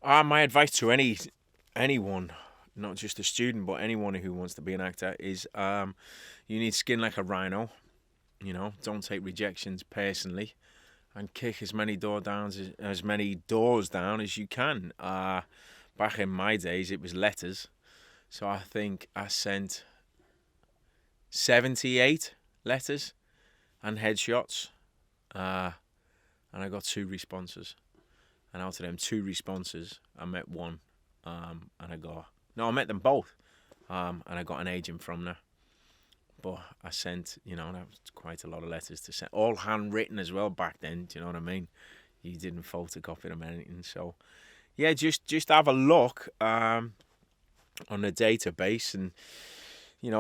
My advice to anyone, not just a student, but anyone who wants to be an actor, is you need skin like a rhino. Don't take rejections personally, and kick as many doors down as you can. Back in my days, it was letters, so I think I sent 78 letters and headshots, uh, and I got two responses. And out of them two responses, I met one, and I met them both, and I got an agent from there. But I sent, that was quite a lot of letters to send, all handwritten as well back then. Do you know what I mean? You didn't photocopy them or anything. So yeah, just have a look on the database, and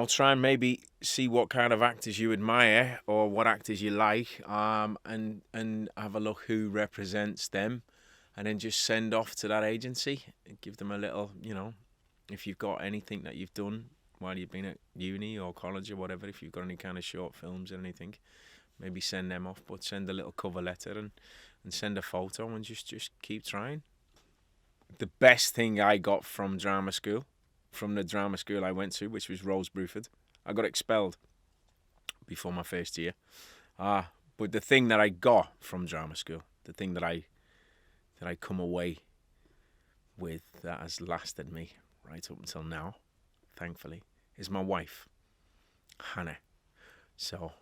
try and maybe see what kind of actors you admire or what actors you like, and have a look who represents them, and then just send off to that agency and give them a little, if you've got anything that you've done while you've been at uni or college or whatever, if you've got any kind of short films or anything, maybe send them off, but send a little cover letter, and send a photo, and just keep trying. The best thing I got from the drama school I went to, which was Rose Bruford, I got expelled before my first year. But the thing that I got from drama school, the thing that I come away with that has lasted me right up until now, thankfully, is my wife, Hannah. So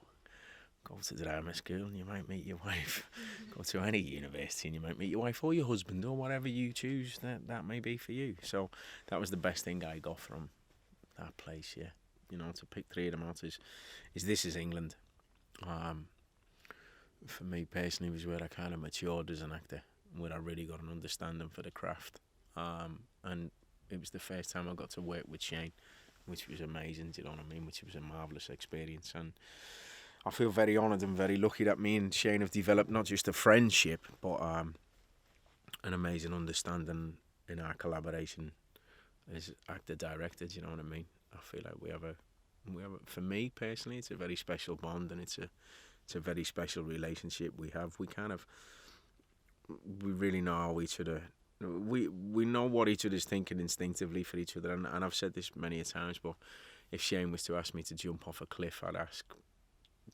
go to drama school and you might meet your wife. Go to any university and you might meet your wife or your husband or whatever you choose that may be for you. So that was the best thing I got from that place, yeah. To pick three of them out is This Is England. For me personally, was where I kind of matured as an actor, where I really got an understanding for the craft. And it was the first time I got to work with Shane, which was amazing, do you know what I mean? Which was a marvellous experience. And I feel very honoured and very lucky that me and Shane have developed not just a friendship, but an amazing understanding in our collaboration as actor director. Do you know what I mean? I feel like we have a for me personally, it's a very special bond, and it's a very special relationship we have. We really know each other. We know what each other's thinking instinctively for each other, and I've said this many a times, but if Shane was to ask me to jump off a cliff, I'd ask,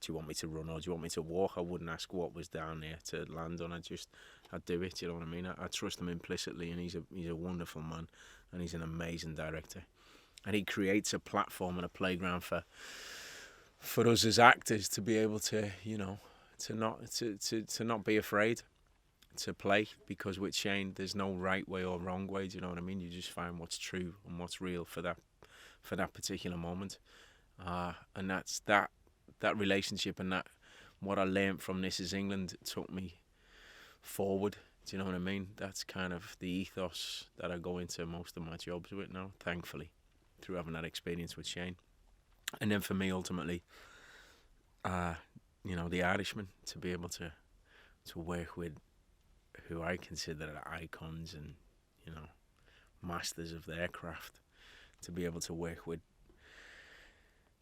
do you want me to run or do you want me to walk? I wouldn't ask what was down there to land on. I'd do it, you know what I mean? I trust him implicitly, and he's a wonderful man, and he's an amazing director. And he creates a platform and a playground for us as actors to be able to, to not be afraid to play, because with Shane there's no right way or wrong way, do you know what I mean? You just find what's true and what's real for that particular moment. And that's that relationship, and that what I learned from This Is England took me forward. Do you know what I mean? That's kind of the ethos that I go into most of my jobs with now, thankfully, through having that experience with Shane. And then for me, ultimately, The Irishman, to be able to work with who I consider icons and, masters of their craft, to be able to work with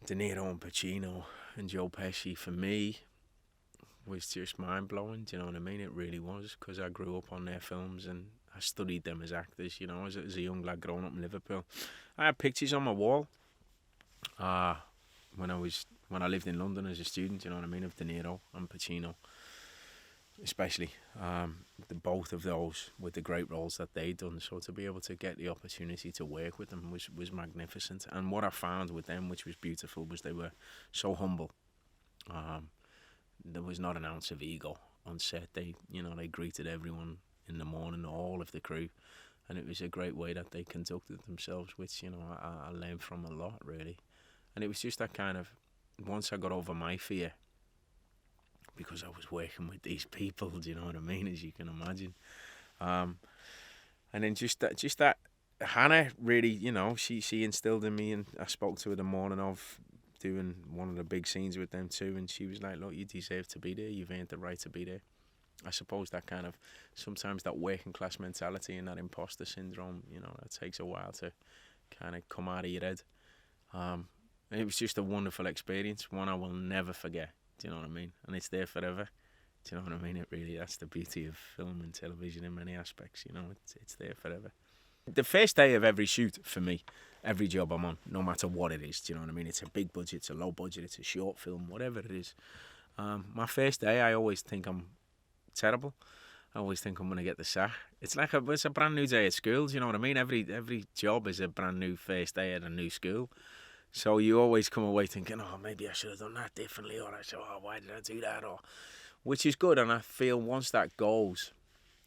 De Niro and Pacino and Joe Pesci, for me, was just mind blowing. Do you know what I mean? It really was, because I grew up on their films and I studied them as actors. As a young lad growing up in Liverpool, I had pictures on my wall. When I lived in London as a student, you know what I mean, of De Niro and Pacino, especially both of those with the great roles that they'd done. So to be able to get the opportunity to work with them was magnificent. And what I found with them, which was beautiful, was they were so humble. There was not an ounce of ego on set. They greeted everyone in the morning, all of the crew, and it was a great way that they conducted themselves, which I learned from a lot, really. And it was just that kind of, once I got over my fear, because I was working with these people, do you know what I mean, as you can imagine, and then just that Hannah really, she instilled in me, and I spoke to her the morning of doing one of the big scenes with them too, and she was like, look, you deserve to be there, you've earned the right to be there. I suppose that kind of, sometimes that working class mentality and that imposter syndrome, that takes a while to kind of come out of your head. And it was just a wonderful experience, one I will never forget. Do you know what I mean? And it's there forever. Do you know what I mean? It really, that's the beauty of film and television in many aspects. You know, it's there forever. The first day of every shoot for me, every job I'm on, no matter what it is, do you know what I mean? It's a big budget, it's a low budget, it's a short film, whatever it is. My first day, I always think I'm terrible. I always think I'm going to get the sack. It's like it's a brand new day at school, do you know what I mean? Every job is a brand new first day at a new school. So you always come away thinking, oh, maybe I should have done that differently, or I said, oh, why did I do that? Or, which is good, and I feel once that goes,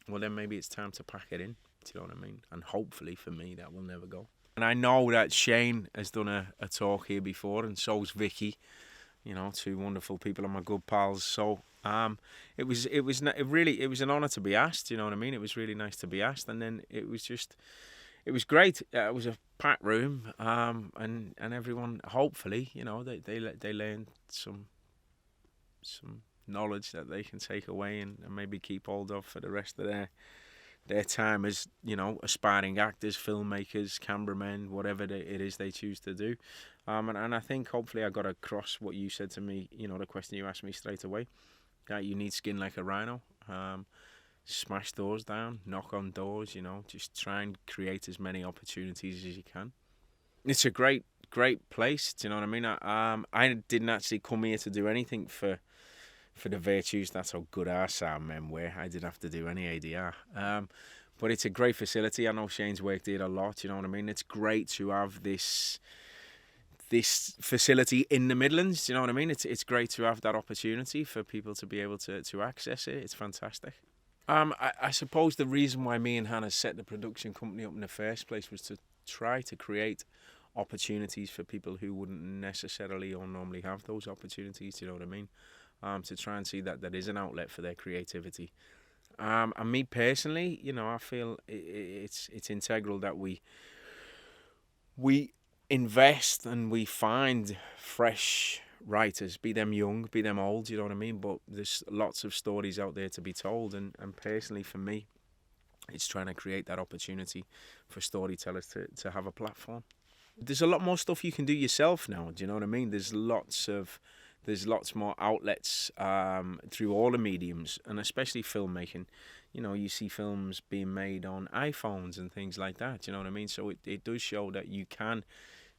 well, then maybe it's time to pack it in. Do you know what I mean? And hopefully for me, that will never go. And I know that Shane has done a talk here before, and so's Vicky. You know, two wonderful people and my good pals. So it was an honour to be asked. You know what I mean? It was really nice to be asked, and then it was great. It was a packed room, and everyone, hopefully, you know, they learned some knowledge that they can take away and maybe keep hold of for the rest of their time as, you know, aspiring actors, filmmakers, cameramen, whatever it is they choose to do. And I think hopefully I got across what you said to me, you know, the question you asked me straight away, that you need skin like a rhino. Smash doors down, knock on doors, you know, just try and create as many opportunities as you can. It's a great place, do you know what I mean? I didn't actually come here to do anything for the virtues. That's how good our sound men were. I didn't have to do any ADR. But it's a great facility. I know Shane's worked here a lot, you know what I mean? It's great to have this facility in the Midlands, do you know what I mean? It's great to have that opportunity for people to be able to access it. It's fantastic. I suppose the reason why me and Hannah set the production company up in the first place was to try to create opportunities for people who wouldn't necessarily or normally have those opportunities, do you know what I mean? To try and see that there is an outlet for their creativity. And me personally, you know, I feel it's integral that we invest and we find fresh writers, be them young, be them old, you know what I mean? But there's lots of stories out there to be told, and personally for me, it's trying to create that opportunity for storytellers to have a platform. There's a lot more stuff you can do yourself now, do you know what I mean? There's lots more outlets through all the mediums, and especially filmmaking. You know, you see films being made on iPhones and things like that, you know what I mean? So it does show that you can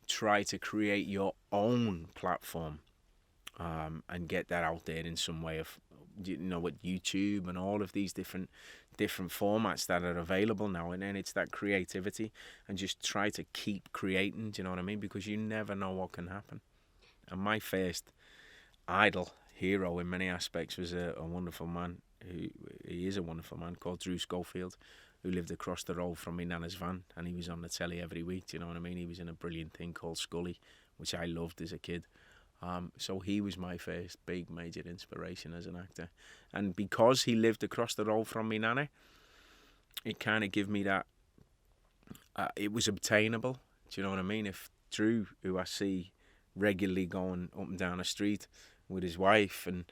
try to create your own platform and get that out there in some way, of, you know, with YouTube and all of these different formats that are available now. And then it's that creativity, and just try to keep creating, do you know what I mean? Because you never know what can happen. And my first idol, hero in many aspects, was a wonderful man. He is a wonderful man called Drew Schofield, who lived across the road from me nana's van, and he was on the telly every week, do you know what I mean? He was in a brilliant thing called Scully, which I loved as a kid. So he was my first big major inspiration as an actor. And because he lived across the road from me nana, it kind of gave me that, it was obtainable, do you know what I mean? If Drew, who I see regularly going up and down the street with his wife, and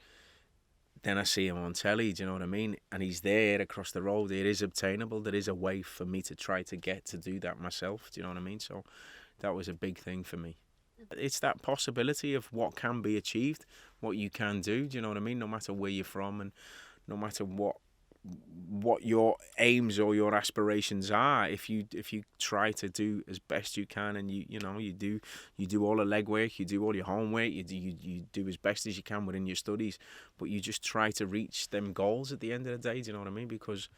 then I see him on telly, do you know what I mean? And he's there across the road. It is obtainable. There is a way for me to try to get to do that myself, do you know what I mean? So that was a big thing for me. It's that possibility of what can be achieved, what you can do, do you know what I mean? No matter where you're from, and no matter what your aims or your aspirations are, if you try to do as best you can, and you do all the legwork, you do all your homework, you do as best as you can within your studies, but you just try to reach them goals at the end of the day, do you know what I mean? Because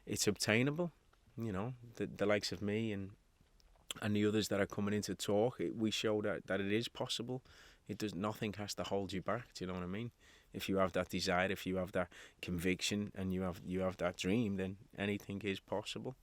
it's obtainable, you know, the likes of me and the others that are coming in to talk, we show that it is possible. Nothing has to hold you back, do you know what I mean? If you have that desire, if you have that conviction, and you have that dream, then anything is possible.